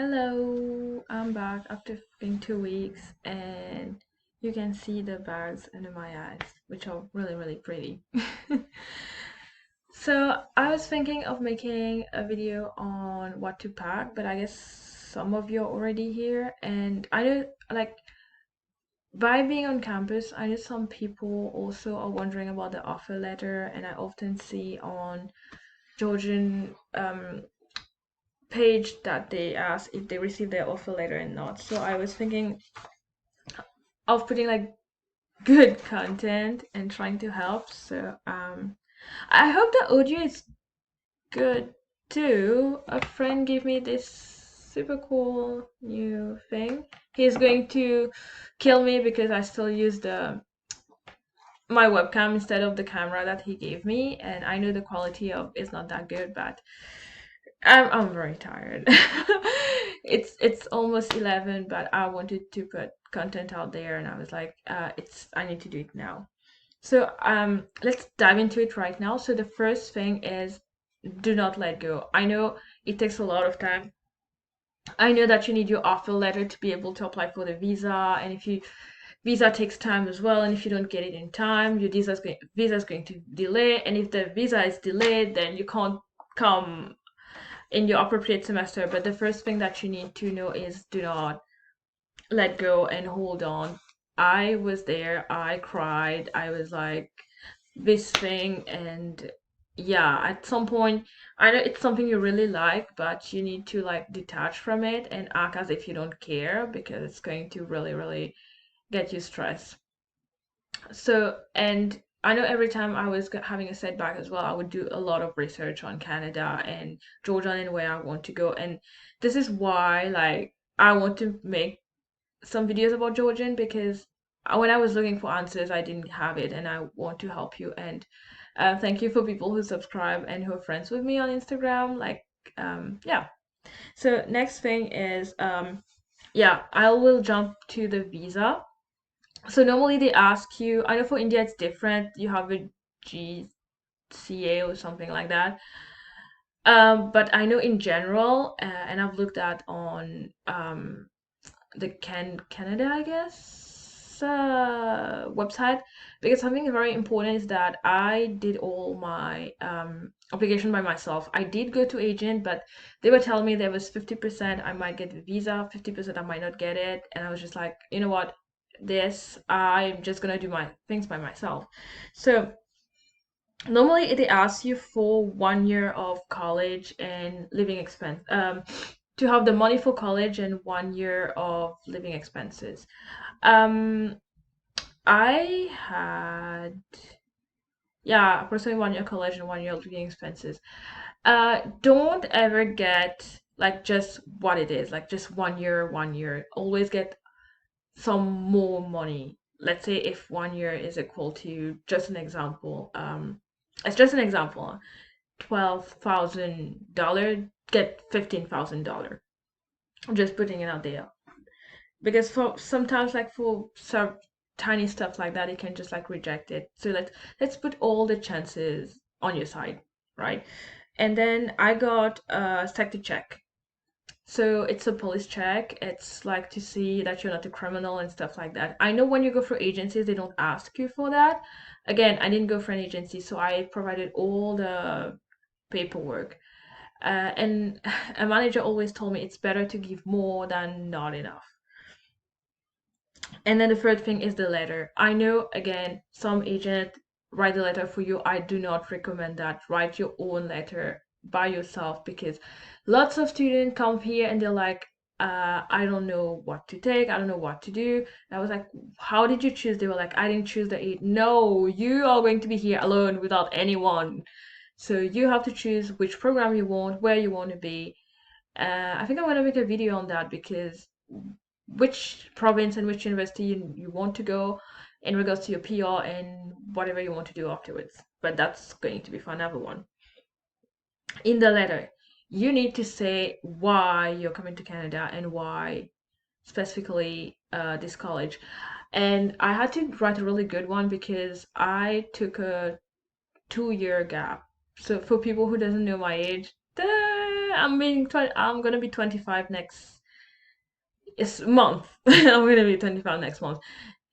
Hello, I'm back after fucking 2 weeks, and you can see the bags under my eyes, which are really, really pretty. So, I was thinking of making a video on what to pack, but I guess some of you are already here, and I know, like, by being on campus, I know some people also are wondering about the offer letter, and I often see on Georgian page that they ask if they receive their offer letter or not. So I was thinking of putting like good content and trying to help. So I hope the audio is good too. A friend gave me this super cool new thing. He's going to kill me because I still use the my webcam instead of the camera that he gave me, and I know the quality of is not that good, but I'm very tired. It's almost 11, but I wanted to put content out there, and I was like, I need to do it now. So let's dive into it right now. So the first thing is do not let go. I know it takes a lot of time. I know that you need your offer letter to be able to apply for the visa, and if you visa takes time as well, and if you don't get it in time, your visa is going to delay, and if the visa is delayed, then you can't come in your appropriate semester. But the first thing that you need to know is do not let go and hold on. I was there, I cried, I was like this thing, and yeah, at some point, I know it's something you really like, but you need to like detach from it and act as if you don't care because it's going to really, really get you stressed. So, and I know every time I was having a setback as well, I would do a lot of research on Canada and Georgia and where I want to go. And this is why, like, I want to make some videos about Georgian because when I was looking for answers, I didn't have it, and I want to help you. And thank you for people who subscribe and who are friends with me on Instagram. Like, yeah. So next thing is, yeah, I will jump to the visa. So normally they ask you, I know for India it's different. You have a GCA or something like that. But I know in general, and I've looked at on the Canada, I guess, website, because something very important is that I did all my application by myself. I did go to agent, but they were telling me there was 50% I might get the visa, 50% I might not get it, and I was just like, you know what, this I'm just gonna do my things by myself. So normally they ask you for 1 year of college and living expense to have the money for college and 1 year of living expenses. um I had, yeah, approximately 1 year college and 1 year of living expenses. Don't ever get like just what it is, like just 1 year, 1 year. Always get some more money. Let's say if 1 year is equal to, just an example, it's just an example, $12,000, get $15,000. I'm just putting it out there because for sometimes, like for some tiny stuff like that, you can just like reject it. So let's put all the chances on your side, right? And then I got a sector check. So it's a police check. It's like to see that you're not a criminal and stuff like that. I know when you go for agencies, they don't ask you for that. Again, I didn't go for an agency, so I provided all the paperwork. And a manager always told me it's better to give more than not enough. And then the third thing is the letter. I know, again, some agent write the letter for you. I do not recommend that. Write your own letter by yourself because lots of students come here and they're like, I don't know what to take. I don't know what to do. And I was like, how did you choose? They were like, I didn't choose the aid. No, you are going to be here alone without anyone. So you have to choose which program you want, where you want to be. I think I'm gonna make a video on that because which province and which university you want to go in regards to your PR and whatever you want to do afterwards. But that's going to be for another one. In the letter, you need to say why you're coming to Canada and why specifically this college. And I had to write a really good one because I took a 2 year gap. So for people who doesn't know my age, I'm gonna be 25 next month. I'm gonna be 25 next month.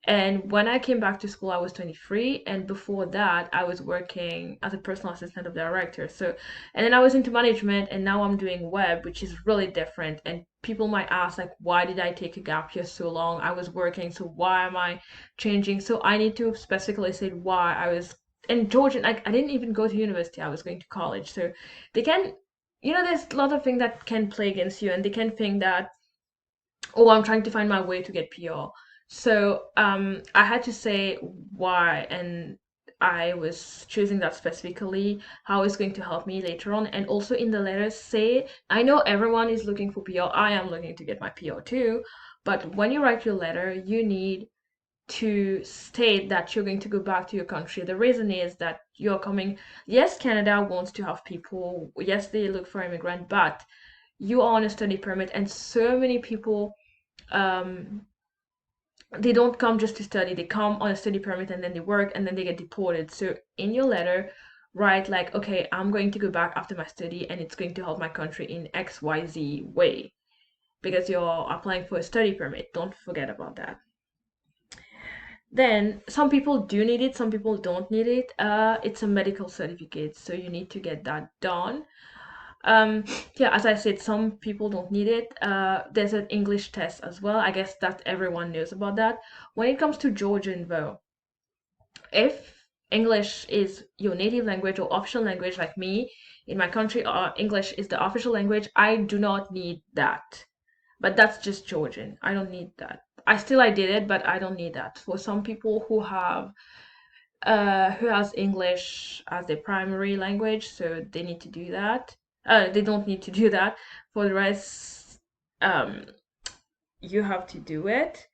And when I came back to school, I was 23, and before that, I was working as a personal assistant of the director. So, and then I was into management, and now I'm doing web, which is really different. And people might ask, like, why did I take a gap year so long? I was working, so why am I changing? So I need to specifically say why I was in Georgian. Like, I didn't even go to university, I was going to college. So they can, there's a lot of things that can play against you, and they can think that, oh, I'm trying to find my way to get PR. So I had to say why, and I was choosing that specifically, how it's going to help me later on. And also in the letter, say, I know everyone is looking for PR. I am looking to get my PR too. But when you write your letter, you need to state that you're going to go back to your country. The reason is that you're coming. Yes, Canada wants to have people. Yes, they look for immigrant, but you are on a study permit, and so many people um, they don't come just to study. They come on a study permit and then they work and then they get deported. So in your letter, write like, okay, I'm going to go back after my study and it's going to help my country in XYZ way because you're applying for a study permit. Don't forget about that. Then some people do need it, some people don't need it. It's a medical certificate, so you need to get that done. Um, yeah, as I said, some people don't need it. There's an English test as well. I guess that everyone knows about that. When it comes to Georgian, though, if English is your native language or official language, like me, in my country, English is the official language, I do not need that. But that's just Georgian. I don't need that. I did it, but I don't need that. For some people who has English as their primary language, so they need to do that. They don't need to do that. For the rest, um, you have to do it.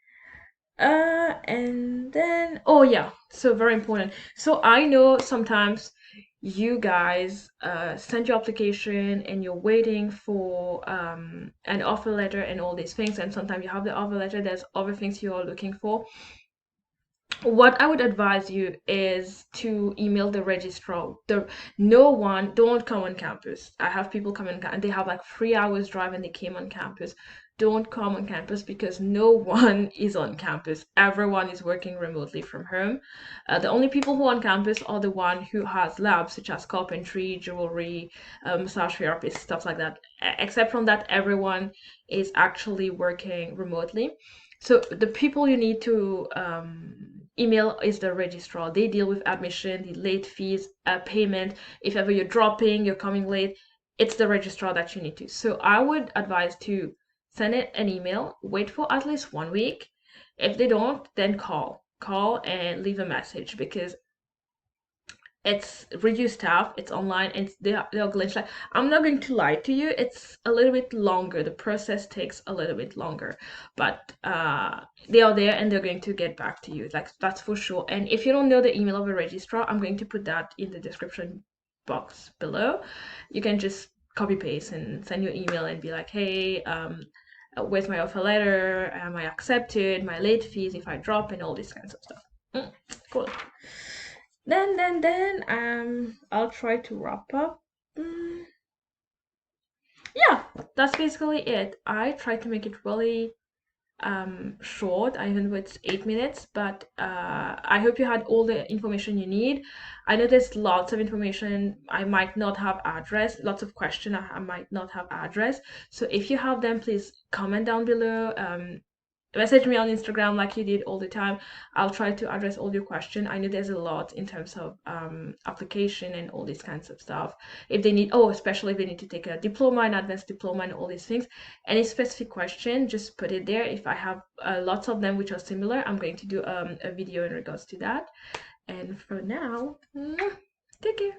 And then, oh yeah, so very important. So I know sometimes you guys send your application and you're waiting for an offer letter and all these things, and sometimes you have the offer letter, there's other things you are looking for. What I would advise you is to email the registrar. No one, don't come on campus. I have people come on and they have like 3 hours drive and they came on campus. Don't come on campus because no one is on campus. Everyone is working remotely from home. The only people who are on campus are the one who has labs such as carpentry, jewelry, massage therapist, stuff like that. Except from that, everyone is actually working remotely. So the people you need to email is the registrar. They deal with admission, the late fees, payment. If ever you're dropping, you're coming late, it's the registrar that you need to. So I would advise to send it an email, wait for at least 1 week. If they don't, then call and leave a message because it's reduced staff, it's online, and they're glitch. Like, I'm not going to lie to you, it's a little bit longer. The process takes a little bit longer, but they are there and they're going to get back to you. Like, that's for sure. And if you don't know the email of a registrar, I'm going to put that in the description box below. You can just copy paste and send your email and be like, hey, where's my offer letter? Am I accepted? My late fees if I drop, and all these kinds of stuff. Cool. Then I'll try to wrap up. Mm, yeah, that's basically it. I tried to make it really short, even though it's 8 minutes, but I hope you had all the information you need. I know there's lots of information. I might not have address, lots of questions I might not have address. So if you have them, please comment down below. Message me on Instagram like you did all the time. I'll try to address all your questions. I know there's a lot in terms of application and all these kinds of stuff. If they need, especially if they need to take a diploma, an advanced diploma, and all these things. Any specific question, just put it there. If I have lots of them which are similar, I'm going to do a video in regards to that. And for now, take care.